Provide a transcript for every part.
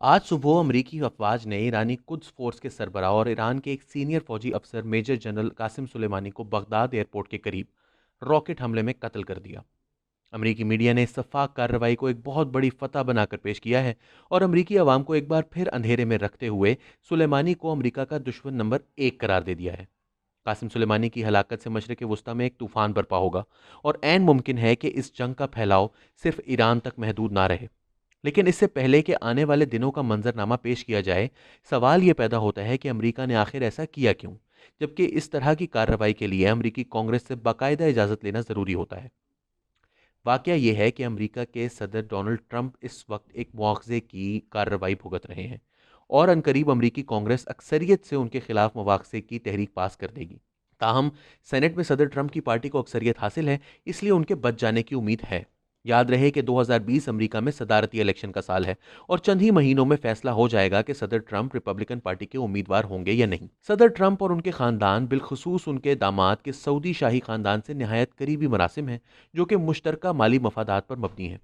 आज सुबह अमरीकी अफवाज ने ईरानी कुद्स फोर्स के सरबराह और ईरान के एक सीनियर फौजी अफसर मेजर जनरल कासिम सुलेमानी को बगदाद एयरपोर्ट के करीब रॉकेट हमले में कत्ल कर दिया। अमरीकी मीडिया ने इस सफाक कार्रवाई को एक बहुत बड़ी फतह बनाकर पेश किया है और अमरीकी अवाम को एक बार फिर अंधेरे में रखते हुए सुलेमानी को अमरीका का दुश्मन नंबर 1 करार दे दिया है। कासिम सुलेमानी की हलाकत से मशरक़ वुस्ता में एक तूफान बरपा होगा और ऐन मुमकिन है कि इस जंग का फैलाव सिर्फ ईरान तक महदूद ना रहे। लेकिन इससे पहले कि आने वाले दिनों का मंजरनामा पेश किया जाए, सवाल ये पैदा होता है कि अमेरिका ने आखिर ऐसा किया क्यों, जबकि इस तरह की कार्रवाई के लिए अमेरिकी कांग्रेस से बाकायदा इजाज़त लेना ज़रूरी होता है। वाकया यह है कि अमेरिका के सदर डोनाल्ड ट्रंप इस वक्त एक मुआवजे की कार्रवाई भुगत रहे हैं और अनकरीब अमेरिकी कांग्रेस अक्सरियत से उनके खिलाफ मुआवजे की तहरीक पास कर देगी। ताहम सेनेट में सदर ट्रंप की पार्टी को अक्सरियत हासिल है, इसलिए उनके बच जाने की उम्मीद है। याद रहे कि 2020 अमेरिका में सदारती इलेक्शन का साल है और चंद ही महीनों में फैसला हो जाएगा कि सदर ट्रंप रिपब्लिकन पार्टी के उम्मीदवार होंगे या नहीं। सदर ट्रंप और उनके खानदान, बिलखसूस उनके दामाद के सऊदी शाही खानदान से नहायत करीबी मरासिम हैं, जो कि मुश्तरका माली मफादात पर मबनी है।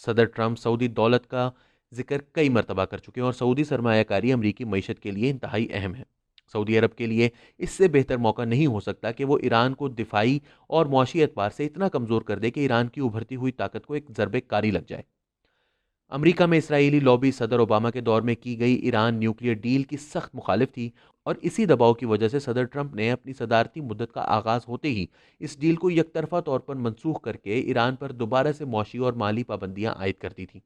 सदर ट्रंप सऊदी दौलत का जिक्र कई मरतबा कर चुके हैं और सऊदी सरमायाकारी अमरीकी मईशत के लिए इंतहाई अहम है। सऊदी अरब के लिए इससे बेहतर मौका नहीं हो सकता कि वो ईरान को दिफाई और मुआशी एतबार से इतना कमज़ोर कर दे कि ईरान की उभरती हुई ताकत को एक ज़रबे कारी लग जाए। अमेरिका में इसराइली लॉबी सदर ओबामा के दौर में की गई ईरान न्यूक्लियर डील की सख्त मुखालिफ थी और इसी दबाव की वजह से सदर ट्रंप ने अपनी सदारती मुद्दत का आगाज़ होते ही इस डील को यकतरफा तौर पर मनसूख करके ईरान पर दोबारा से मुआशी और माली पाबंदियां आयद कर दी थीं।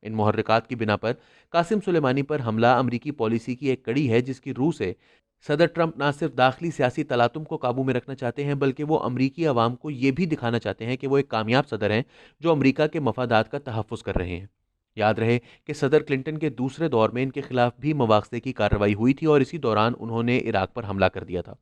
इन मुहर्रिकात की बिना पर कासिम सुलेमानी पर हमला अमरीकी पॉलिसी की एक कड़ी है, जिसकी रूह से सदर ट्रंप न सिर्फ दाखिली सियासी तलातुम को काबू में रखना चाहते हैं, बल्कि वो अमरीकी अवाम को ये भी दिखाना चाहते हैं कि वो एक कामयाब सदर हैं जो अमरीका के मफादात का तहफ़्फ़ुज़ कर रहे हैं। याद रहे कि सदर क्लिंटन के दूसरे दौर में इनके खिलाफ भी मवाख़ज़े की कार्रवाई हुई थी और इसी दौरान उन्होंने इराक पर हमला कर दिया था।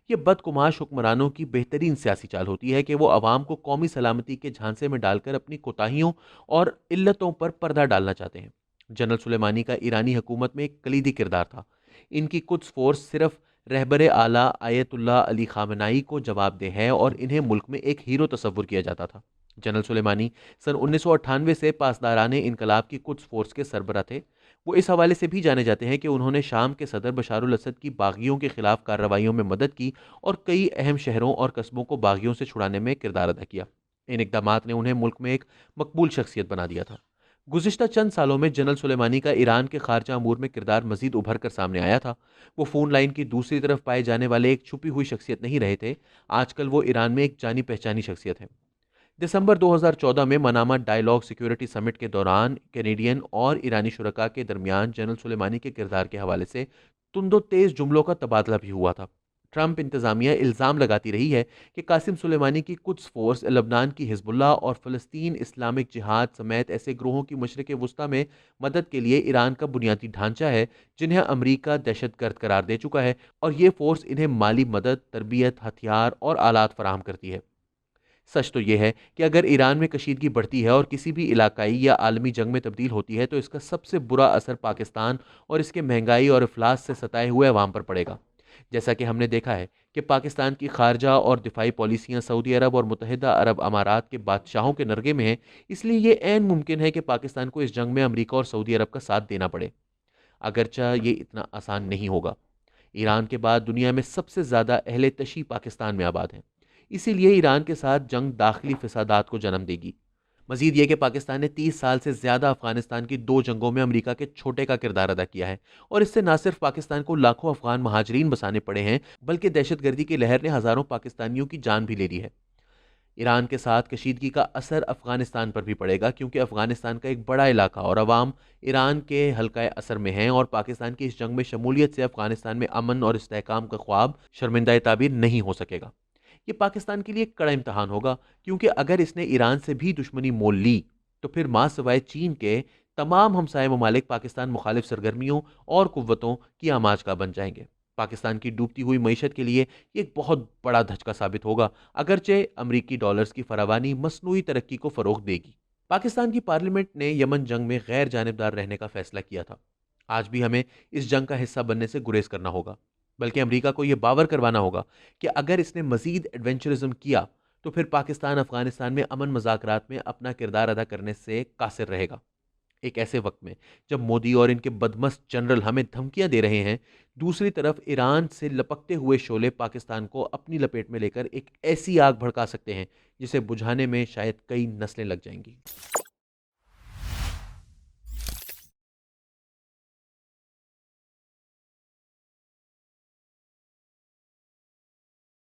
ये बदकुमाश हुक्मरानों की बेहतरीन सियासी चाल होती है कि वो अवाम को कौमी सलामती के झांसे में डालकर अपनी कोताहियों और इल्लतों पर पर्दा डालना चाहते हैं। जनरल सुलेमानी का ईरानी हुकूमत में एक कलीदी किरदार था। इनकी कुछ फोर्स सिर्फ रहबर आला आयतुल्लाह अली खामनाई को जवाबदेह है और इन्हें मुल्क में एक हीरो तस्वुर किया जाता था। जनरल सुलेमानी सन 1998 से पासदाराने इनकलाब की कुछ फोर्स के सरबरा थे। वो इस हवाले से भी जाने जाते हैं कि उन्होंने शाम के सदर बशारुल असद की बागियों के खिलाफ कार्रवाइयों में मदद की और कई अहम शहरों और कस्बों को बागियों से छुड़ाने में किरदार अदा किया। इन इकदामात ने उन्हें मुल्क में एक मकबूल शख्सियत बना दिया था। गुज़िश्ता चंद सालों में जनरल सुलेमानी का ईरान के खारजा अमूर में किरदार मजीद उभर कर सामने आया था। वो फ़ोन लाइन की दूसरी तरफ पाए जाने वाले एक छुपी हुई शख्सियत नहीं रहे थे। आजकल वो ईरान में एक जानी पहचानी शख्सियत है। दिसंबर 2014 में मनामा डायलॉग सिक्योरिटी समिट के दौरान कैनेडियन और ईरानी शुरका के दरमियान जनरल सुलेमानी के किरदार के हवाले से तुंदो तेज जुमलों का तबादला भी हुआ था। ट्रंप इंतजामिया इल्ज़ाम लगाती रही है कि कासिम सुलेमानी की कुछ फोर्स लबनान की हिजबुल्लाह और फ़लस्तीन इस्लामिक जिहाद समेत ऐसे ग्रोहों की मशरक़ वुस्ता में मदद के लिए ईरान का बुनियादी ढांचा है, जिन्हें अमरीका दहशत गर्द करार दे चुका है और ये फोर्स इन्हें माली मदद, तरबियत, हथियार और आलात फराहम करती है। सच तो यह है कि अगर ईरान में कशीदगी बढ़ती है और किसी भी इलाकाई या आलमी जंग में तब्दील होती है, तो इसका सबसे बुरा असर पाकिस्तान और इसके महंगाई और अफलास से सताए हुए अवाम पर पड़ेगा। जैसा कि हमने देखा है कि पाकिस्तान की खारजा और दिफाई पॉलिसियाँ सऊदी अरब और मुत्तहिदा अरब अमारात के बादशाहों के नरगे में हैं, इसलिए ये ऐन मुमकिन है कि पाकिस्तान को इस जंग में अमरीका और सऊदी अरब का साथ देना पड़े। अगरचा ये इतना आसान नहीं होगा। ईरान के बाद दुनिया में सबसे ज़्यादा अहले तशी पाकिस्तान में आबाद हैं। इसीलिए ईरान के साथ जंग दाखिली फसादात को जन्म देगी। मजीद ये कि पाकिस्तान ने 30 साल से ज़्यादा अफगानिस्तान की 2 जंगों में अमेरिका के छोटे का किरदार अदा किया है और इससे न सिर्फ पाकिस्तान को लाखों अफगान महाजरीन बसाने पड़े हैं, बल्कि दहशतगर्दी की लहर ने हज़ारों पाकिस्तानियों की जान भी ले ली है। ईरान के साथ कशीदगी का असर अफगानिस्तान पर भी पड़ेगा, क्योंकि अफगानिस्तान का एक बड़ा इलाका और अवाम ईरान के हल्का असर में हैं और पाकिस्तान की इस जंग में शमूलियत से अफगानिस्तान में अमन और इस्तेहकाम का ख्वाब शर्मिंदा ताबीर नहीं हो सकेगा। ये पाकिस्तान के लिए एक कड़ा इम्तहान होगा, क्योंकि अगर इसने ईरान से भी दुश्मनी मोल ली तो फिर मां सवाए चीन के तमाम हमसाय ममालिक पाकिस्तान मुखालिफ सरगर्मियों और कुव्वतों की आमाज का बन जाएंगे। पाकिस्तान की डूबती हुई मईशत के लिए ये एक बहुत बड़ा धचका साबित होगा, अगरचे अमरीकी डॉलर्स की फरावानी मसनूई तरक्की को फ़रोग़ देगी। पाकिस्तान की पार्लियामेंट ने यमन जंग में गैर जानिबदार रहने का फैसला किया था। आज भी हमें इस जंग का हिस्सा बनने से गुरेज करना होगा, बल्कि अमरीका को यह बावर करवाना होगा कि अगर इसने मजीद एडवेंचरिज्म किया तो फिर पाकिस्तान अफगानिस्तान में अमन मज़ाकरात में अपना किरदार अदा करने से कासिर रहेगा। ایک ایسے وقت میں جب مودی اور ان کے بدمست جنرل ہمیں دھمکیاں دے رہے ہیں، دوسری طرف ایران سے لپکتے ہوئے شعلے پاکستان کو اپنی لپیٹ میں لے کر ایک ایسی آگ بھڑکا سکتے ہیں جسے بجھانے میں شاید کئی نسلیں لگ جائیں گی۔